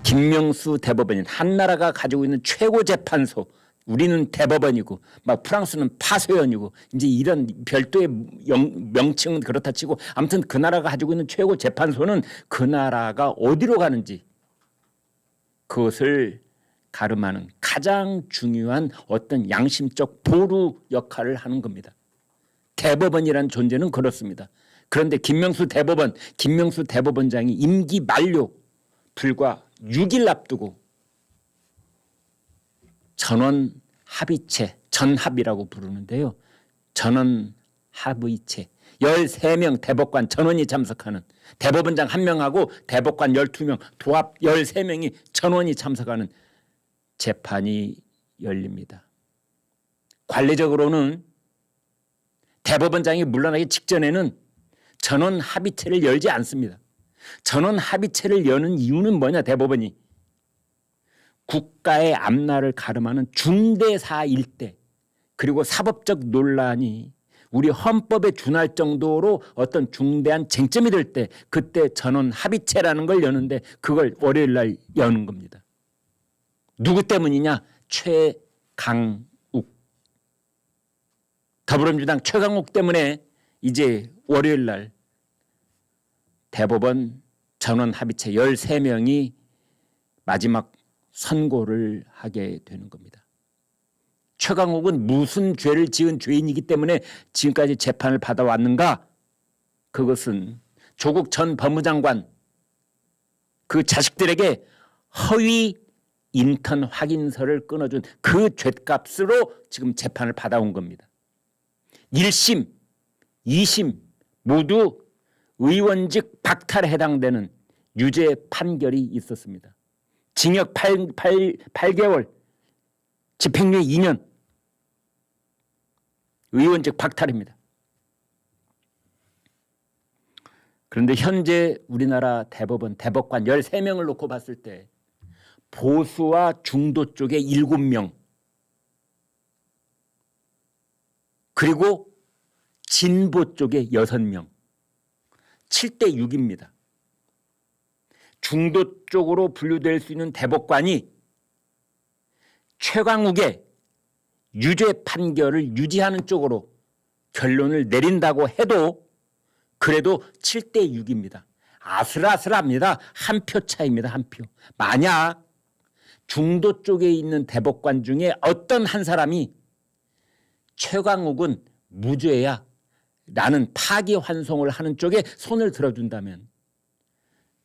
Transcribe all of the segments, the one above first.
김명수 대법원인 한나라가 가지고 있는 최고 재판소, 우리는 대법원이고 막 프랑스는 파소연이고 이제 이런 별도의 명칭은 그렇다 치고 아무튼 그 나라가 가지고 있는 최고 재판소는 그 나라가 어디로 가는지 그것을 가름하는 가장 중요한 어떤 양심적 보루 역할을 하는 겁니다. 대법원이라는 존재는 그렇습니다. 그런데 김명수 대법원장이 임기 만료 불과 6일 앞두고 전원 합의체, 전합이라고 부르는데요. 전원 합의체 13명 대법관 전원이 참석하는, 대법원장 1명하고 대법관 12명 도합 13명이 전원이 참석하는 재판이 열립니다. 관례적으로는 대법원장이 물러나기 직전에는 전원 합의체를 열지 않습니다. 전원 합의체를 여는 이유는 뭐냐? 대법원이 국가의 앞날을 가름하는 중대사 일대 그리고 사법적 논란이 우리 헌법에 준할 정도로 어떤 중대한 쟁점이 될 때 그때 전원 합의체라는 걸 여는데 그걸 월요일 날 여는 겁니다. 누구 때문이냐? 최강욱. 더불어민주당 최강욱 때문에 이제 월요일 날 대법원 전원 합의체 13명이 마지막 선고를 하게 되는 겁니다. 최강욱은 무슨 죄를 지은 죄인이기 때문에 지금까지 재판을 받아왔는가? 그것은 조국 전 법무장관 그 자식들에게 허위 인턴 확인서를 끊어준 그 죗값으로 지금 재판을 받아온 겁니다. 1심, 2심 모두 의원직 박탈에 해당되는 유죄 판결이 있었습니다. 징역 8개월, 집행유예 2년, 의원직 박탈입니다. 그런데 현재 우리나라 대법관 13명을 놓고 봤을 때 보수와 중도 쪽에 7명 그리고 진보 쪽에 6명 7대 6입니다. 중도 쪽으로 분류될 수 있는 대법관이 최강욱의 유죄 판결을 유지하는 쪽으로 결론을 내린다고 해도 그래도 7대 6입니다. 아슬아슬합니다. 한 표 차이입니다. 한 표. 만약 중도 쪽에 있는 대법관 중에 어떤 한 사람이 최강욱은 무죄야 라는 파기환송을 하는 쪽에 손을 들어준다면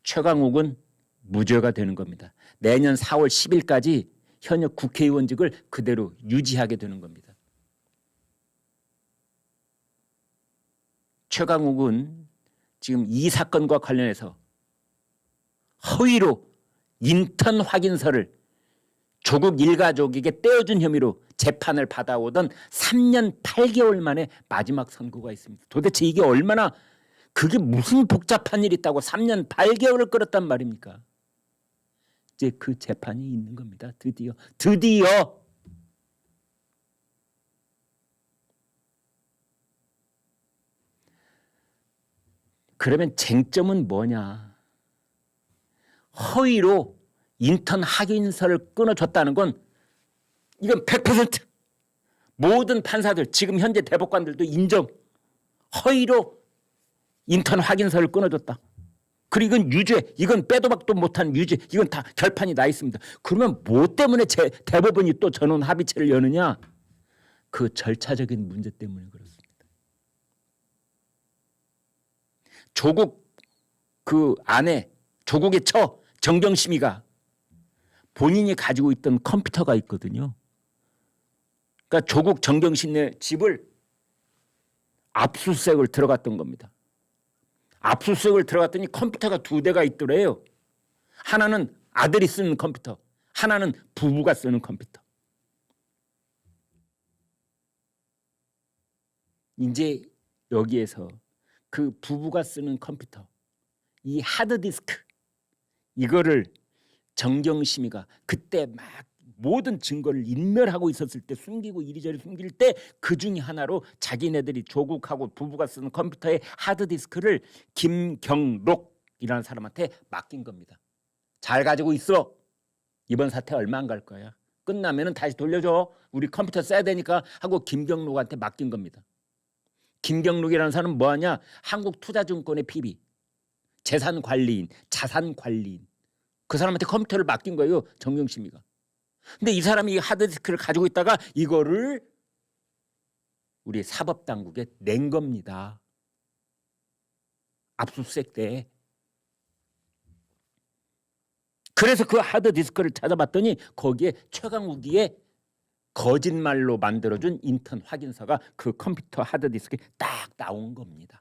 최강욱은 무죄가 되는 겁니다. 내년 4월 10일까지 현역 국회의원직을 그대로 유지하게 되는 겁니다. 최강욱은 지금 이 사건과 관련해서 허위로 인턴 확인서를 조국 일가족에게 떼어준 혐의로 재판을 받아오던 3년 8개월 만에 마지막 선고가 있습니다. 도대체 이게 얼마나, 그게 무슨 복잡한 일이 있다고 3년 8개월을 끌었단 말입니까? 이제 그 재판이 있는 겁니다. 드디어. 그러면 쟁점은 뭐냐? 허위로 인턴 확인서를 끊어줬다는 건 이건 100% 모든 판사들, 지금 현재 대법관들도 인정. 허위로 인턴 확인서를 끊어줬다. 그리고 이건 유죄, 이건 빼도 박도 못한 유죄, 이건 다 결판이 나 있습니다. 그러면 뭐 때문에 대법원이 또 전원 합의체를 여느냐? 그 절차적인 문제 때문에 그렇습니다. 조국 그 아내, 조국의 처 정경심이가 본인이 가지고 있던 컴퓨터가 있거든요. 그러니까 조국 정경심의 집을 압수수색을 들어갔던 겁니다. 압수수색을 들어갔더니 컴퓨터가 2대가 있더래요. 하나는 아들이 쓰는 컴퓨터, 하나는 부부가 쓰는 컴퓨터. 이제 여기에서 그 부부가 쓰는 컴퓨터, 이 하드디스크, 이거를 정경심이가 그때 막 모든 증거를 인멸하고 있었을 때, 숨기고 이리저리 숨길 때 그 중에 하나로 자기네들이 조국하고 부부가 쓰는 컴퓨터의 하드디스크를 김경록이라는 사람한테 맡긴 겁니다. 잘 가지고 있어. 이번 사태 얼마 안 갈 거야. 끝나면은 다시 돌려줘. 우리 컴퓨터 써야 되니까 하고 김경록한테 맡긴 겁니다. 김경록이라는 사람은 뭐하냐? 한국투자증권의 PB, 재산관리인, 자산관리인. 그 사람한테 컴퓨터를 맡긴 거예요. 정경심이가. 근데 이 사람이 하드디스크를 가지고 있다가 이거를 우리 사법당국에 낸 겁니다. 압수수색 때. 그래서 그 하드디스크를 찾아봤더니 거기에 최강욱이의 거짓말로 만들어준 인턴 확인서가 그 컴퓨터 하드디스크에 딱 나온 겁니다.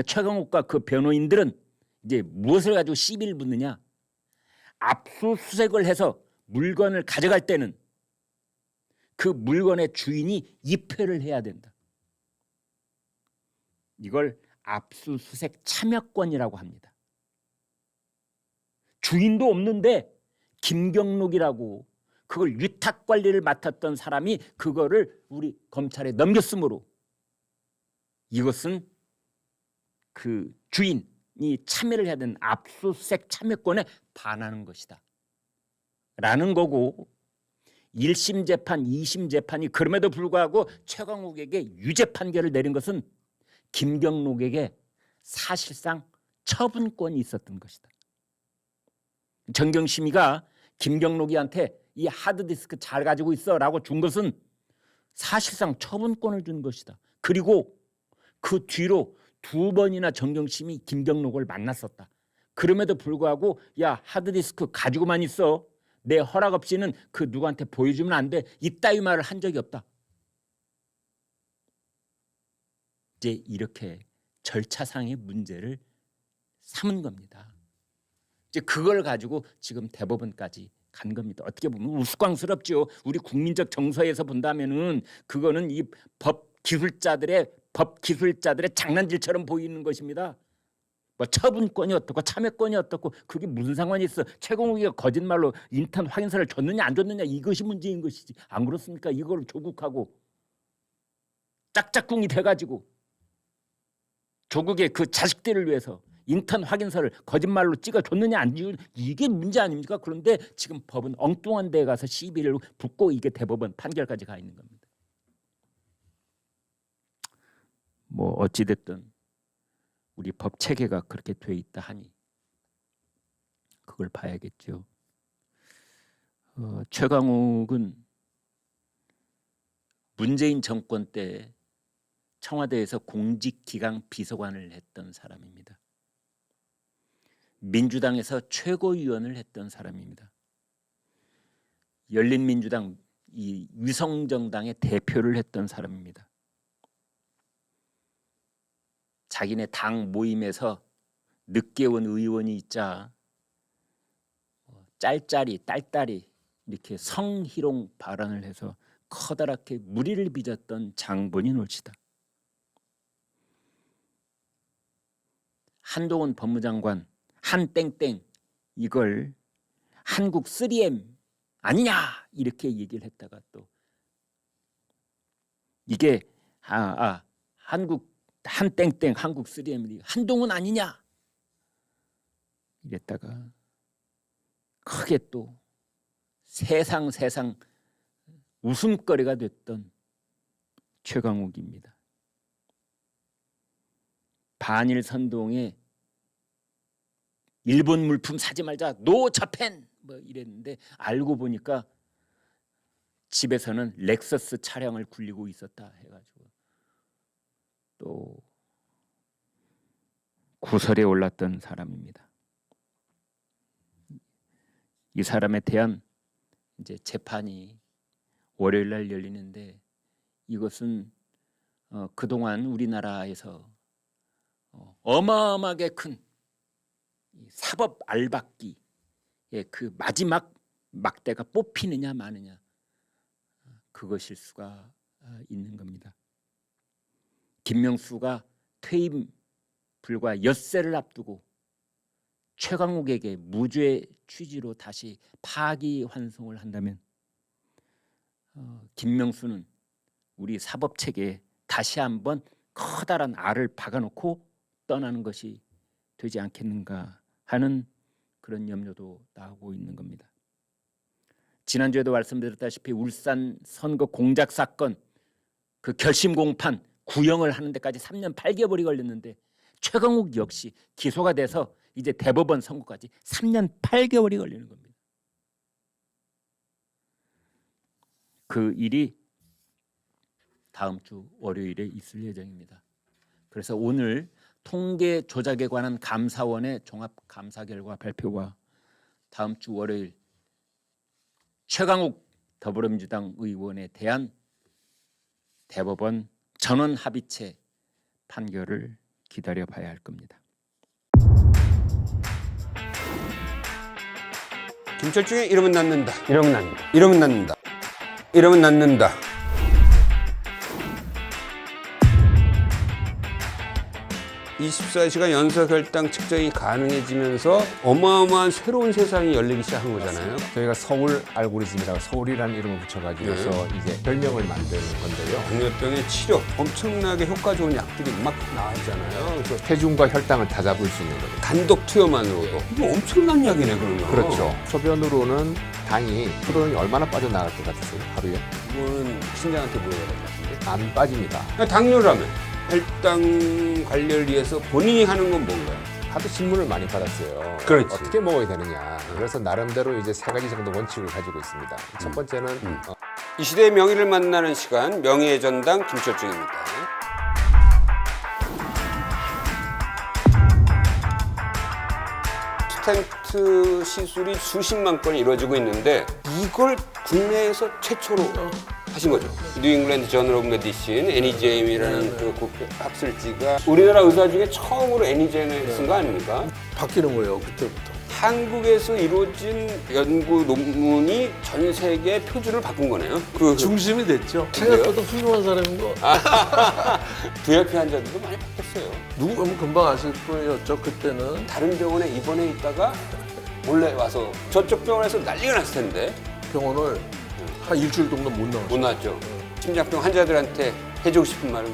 최강욱과 그 변호인들은 이제 무엇을 가지고 시비를 붙느냐? 압수수색을 해서 물건을 가져갈 때는 그 물건의 주인이 입회를 해야 된다. 이걸 압수수색 참여권이라고 합니다. 주인도 없는데 김경록이라고 그걸 위탁관리를 맡았던 사람이 그거를 우리 검찰에 넘겼으므로 이것은 그 주인이 참여를 해야 되는 압수수색 참여권에 반하는 것이다 라는 거고, 1심 재판, 2심 재판이 그럼에도 불구하고 최강욱에게 유죄 판결을 내린 것은 김경록에게 사실상 처분권이 있었던 것이다. 정경심이가 김경록이한테 이 하드디스크 잘 가지고 있어 라고 준 것은 사실상 처분권을 준 것이다. 그리고 그 뒤로 2번이나 정경심이 김경록을 만났었다. 그럼에도 불구하고 야, 하드디스크 가지고만 있어. 내 허락 없이는 그 누구한테 보여주면 안 돼. 이따위 말을 한 적이 없다. 이제 이렇게 절차상의 문제를 삼은 겁니다. 이제 그걸 가지고 지금 대법원까지 간 겁니다. 어떻게 보면 우스꽝스럽죠. 우리 국민적 정서에서 본다면은 그거는 이 법 기술자들의 장난질처럼 보이는 것입니다. 뭐 처분권이 어떻고 참여권이 어떻고 그게 무슨 상관이 있어? 최강욱이가 거짓말로 인턴 확인서를 줬느냐 안 줬느냐 이것이 문제인 것이지. 안 그렇습니까? 이걸 조국하고 짝짝꿍이 돼가지고 조국의 그 자식들을 위해서 인턴 확인서를 거짓말로 찍어줬느냐 안 줬느냐 이게 문제 아닙니까? 그런데 지금 법은 엉뚱한 데에 가서 시비를 붙고 이게 대법원 판결까지 가 있는 겁니다. 뭐 어찌됐든 우리 법 체계가 그렇게 돼 있다 하니 그걸 봐야겠죠. 최강욱은 문재인 정권 때 청와대에서 공직기강 비서관을 했던 사람입니다. 민주당에서 최고위원을 했던 사람입니다. 열린민주당 이 위성정당의 대표를 했던 사람입니다. 자기네 당 모임에서 늦게 온 의원이 있자 짤짤이 딸딸이 이렇게 성희롱 발언을 해서 커다랗게 물의를 빚었던 장본인 올시다. 한동훈 법무장관 한땡땡 이걸 한국 3M 아니냐 이렇게 얘기를 했다가 또 이게 한국 한땡땡 한국 3M 한동훈 아니냐 이랬다가 크게 또 세상 웃음거리가 됐던 최강욱입니다. 반일 선동에 일본 물품 사지 말자 노 자펜 뭐 이랬는데 알고 보니까 집에서는 렉서스 차량을 굴리고 있었다 해가지고 또 구설에 올랐던 사람입니다. 이 사람에 대한 이제 재판이 월요일 날 열리는데 이것은 그동안 우리나라에서 어마어마하게 큰 사법 알박기의 그 마지막 막대가 뽑히느냐 마느냐 그것일 수가 있는 겁니다. 김명수가 퇴임 불과 엿새를 앞두고 최강욱에게 무죄 취지로 다시 파기환송을 한다면 김명수는 우리 사법체계에 다시 한번 커다란 알을 박아놓고 떠나는 것이 되지 않겠는가 하는 그런 염려도 나오고 있는 겁니다. 지난주에도 말씀드렸다시피 울산 선거 공작 사건 그 결심 공판 구형을 하는 데까지 3년 8개월이 걸렸는데 최강욱 역시 기소가 돼서 이제 대법원 선고까지 3년 8개월이 걸리는 겁니다. 그 일이 다음 주 월요일에 있을 예정입니다. 그래서 오늘 통계 조작에 관한 감사원의 종합 감사 결과 발표와 다음 주 월요일 최강욱 더불어민주당 의원에 대한 대법원 전원 합의체 판결을 기다려봐야 할 겁니다. 김철중의 이러면 낫는다. 이러면 낫는다. 이러면 낫는다. 이러면 낫는다. (24시간) 연속혈당 측정이 가능해지면서 어마어마한 새로운 세상이 열리기 시작한 거잖아요. 저희가 서울 알고리즘이라고 서울이라는 이름을 붙여가지고서 이제 별명을 만드는 건데요. 당뇨병의 치료 엄청나게 효과 좋은 약들이 막 나왔잖아요. 그래서 체중과 혈당을 다 잡을 수 있는 거죠. 단독 투여만으로도 이거 엄청난 약이네 그러면. 그렇죠. 소변으로는 당이 프로는 얼마나 빠져나갈 것 같으세요? 하루에? 이거는 신장한테 물어봐야 될 것 같은데. 안 빠집니다. 당뇨라면 혈당 관리를 위해서 본인이 하는 건 뭔가요? 하도 질문을 많이 받았어요. 그렇지. 어떻게 먹어야 되느냐. 그래서 나름대로 이제 3가지 정도 원칙을 가지고 있습니다. 첫 번째는 이 시대의 명의를 만나는 시간, 명의의 전당 김철중입니다. 스텐트 시술이 수십만 건이 이루어지고 있는데 이걸 국내에서 최초로 하신 거죠. 뉴잉글랜드 저널 오브 메디신 애니제임이라는 그 학술지가 우리나라 의사 중에 처음으로 애니제임을 쓴 거 아닙니까? 바뀌는 거예요, 그때부터. 한국에서 이루어진 연구 논문이 전 세계 표준을 바꾼 거네요. 중심이 됐죠. 그래요? 생각보다 훌륭한 사람인 거. VIP 환자들도 많이 바뀌었어요. 누구 보면 금방 아실 뿐이었죠, 그때는. 다른 병원에 입원해 있다가 원래 와서 저쪽 병원에서 난리가 났을 텐데 병원을 한 일주일 정도 못 나왔어요. 못 나왔죠. 심장병 환자들한테 해주고 싶은 말은